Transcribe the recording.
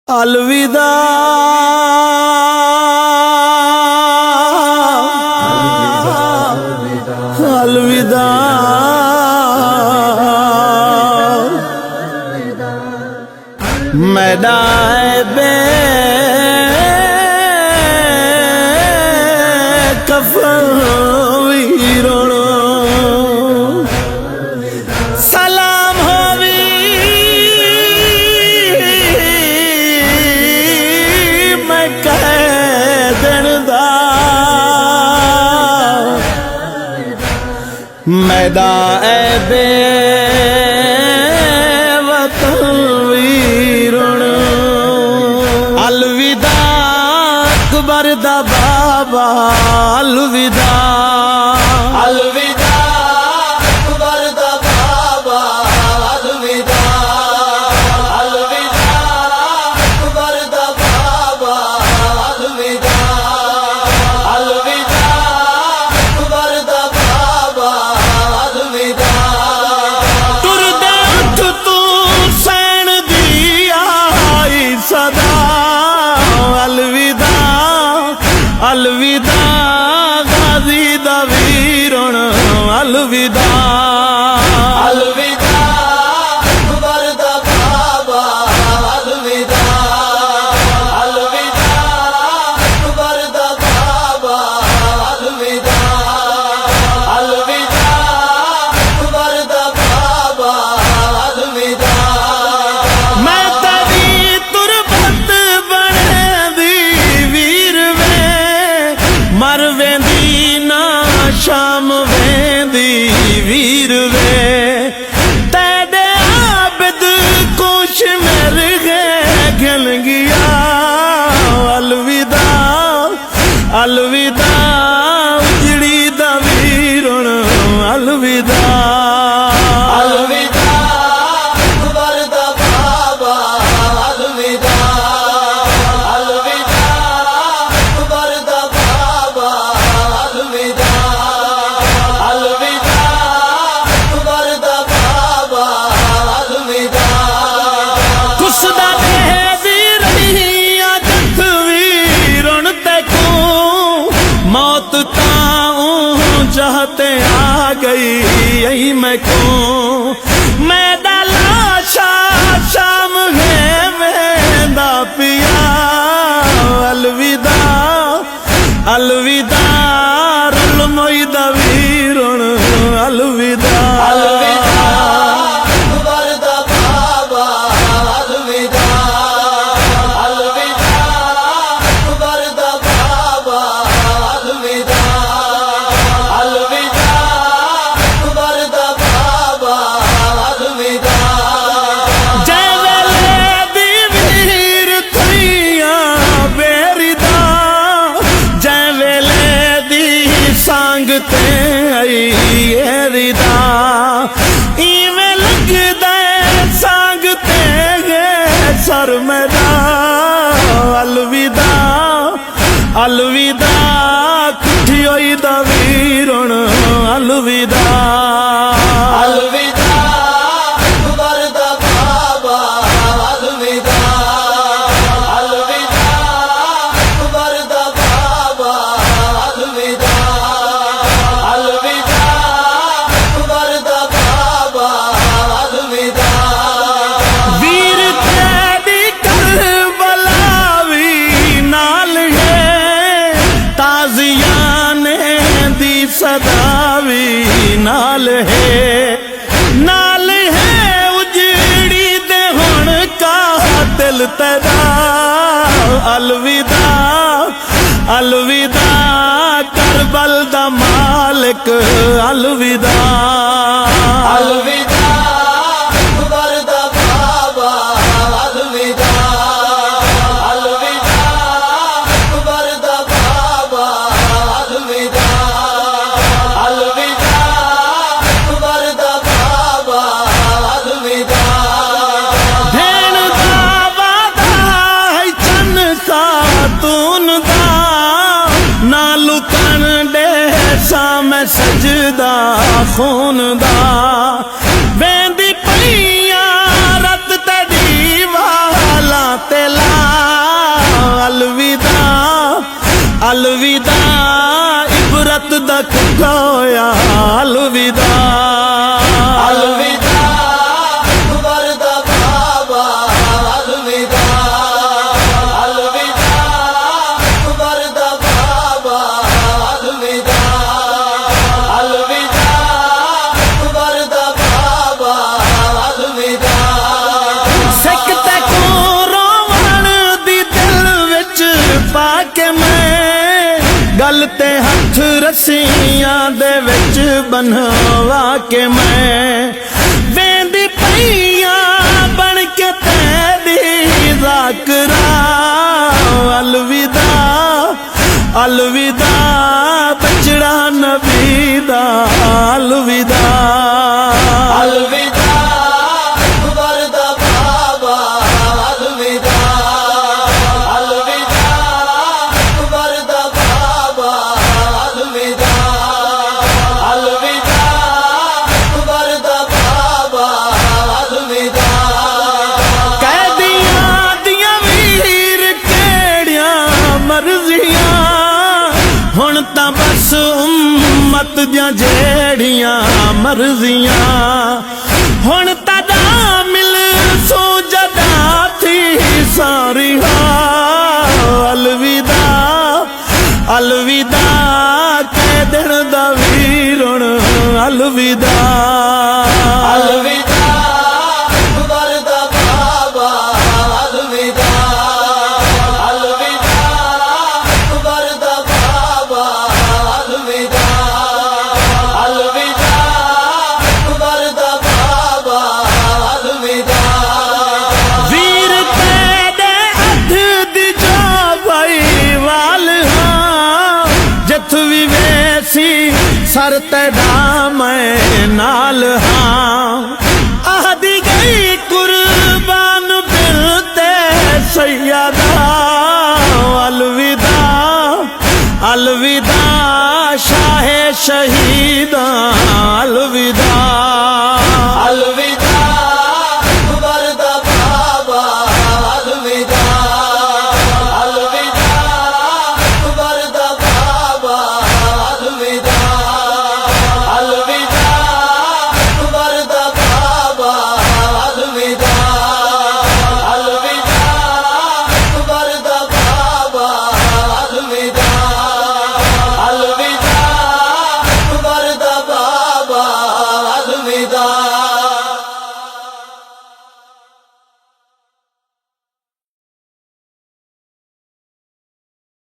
الوداع الوداع میدان بے کفن ویرون سلام ہووی میں کہہ دن دا میدان بے وطن ویرون الوداع اکبر دا بابا الوداع الوداع اکبر دا بابا الوداع الوداع اکبر دا بابا الوداع الوداع اکبر دا بابا الوداع تر دے اٹھ تو سین دی آئی صدا الوداع الوداع غازی دا ویرون الوداع الوداع اکبر دا بابا الوداع الوداع اکبر دا بابا الوداع الوداع اکبر دا بابا الوداع میں تیری تربت بنے دی ویر وے مر ویندی نا شام ویندی ویر وے تیرے عابد کچھ مر گئے گھن گیا الوداع الوداع اجڑی دا ویرون الوداع الوداع اکبر دا بابا الوداع الوداع اکبر دا بابا الوداع الوداع اکبر دا بابا الوداع کس دا دے دی رہی جت ویرون تے کو موت تاؤں چاہتے آ گئی یہی میں کوں میں لاشا شام ہے ویندا پیا الوداع الوداع رل موئی دا ویرون الوداع اکبر دا بابا الوداع الوداع اکبر دا بابا الوداع الوداع اکبر دا بابا الوداع جے ویلے دی ویر تھیاں بیردا جے ویلے دی سانگتے آئی ردا ایویں لگدا سانگتے گے سر میرا الوداع الوداع کٹھی ہوئی دا ویرون الوداع الوداع اکبر دا بابا الوداع الوداع اکبر دا بابا الوداع الوداع اکبر دا بابا الوداع ویر تیری کربلا وی نال ہے تازیان دی صدا وی نال ہے اجڑی دے ہن قاتل تیرا الوداع الوداع کربل دا مالک الوداع الوداع اکبر دا بابا الوداع الوداع اکبر دا بابا الوداع الوداع اکبر دا بابا الوداع بھین دا وعدہ ہے چن خاتون دا نہ لکن دے سا میں سجدہ خون دا ویندی پیاں رت تیری والا تیلا دا کھا ہویا الوداع الوداع اکبر دا بابا الوداع الوداع اکبر دا بابا الوداع الوداع اکبر دا بابا الوداع سکھ تے کو روون دی دل وچ پا کے میں گل تے ہتھ رسیاں دے وچ بنوا کے میں ویندی پیاں بن کے تیری ذاکرا الوداع الوداع بچڑا نبی دا الوداع الوداع اکبر دا بابا الوداع الوداع اکبر دا بابا الوداع الوداع اکبر دا بابا الوداع قیدیاں دیاں ویر کیڑیاں مرضیاں ہن تاں بس امت دیاں جیڑیاں مرضیاں ہن تاں مل سو جدا تھی ساری الوداع الوداع کہہ دین دا ویر ہن الوداع الوداع اکبر دا بابا الوداع الوداع اکبر دا بابا الوداع الوداع اکبر دا بابا الوداع ویر تیرے ہتھ دی جو بھائی وال ہاں جت وی ویسی سر تیرا میں نال ہاں آہدی گئی قربان بنتے سیدہ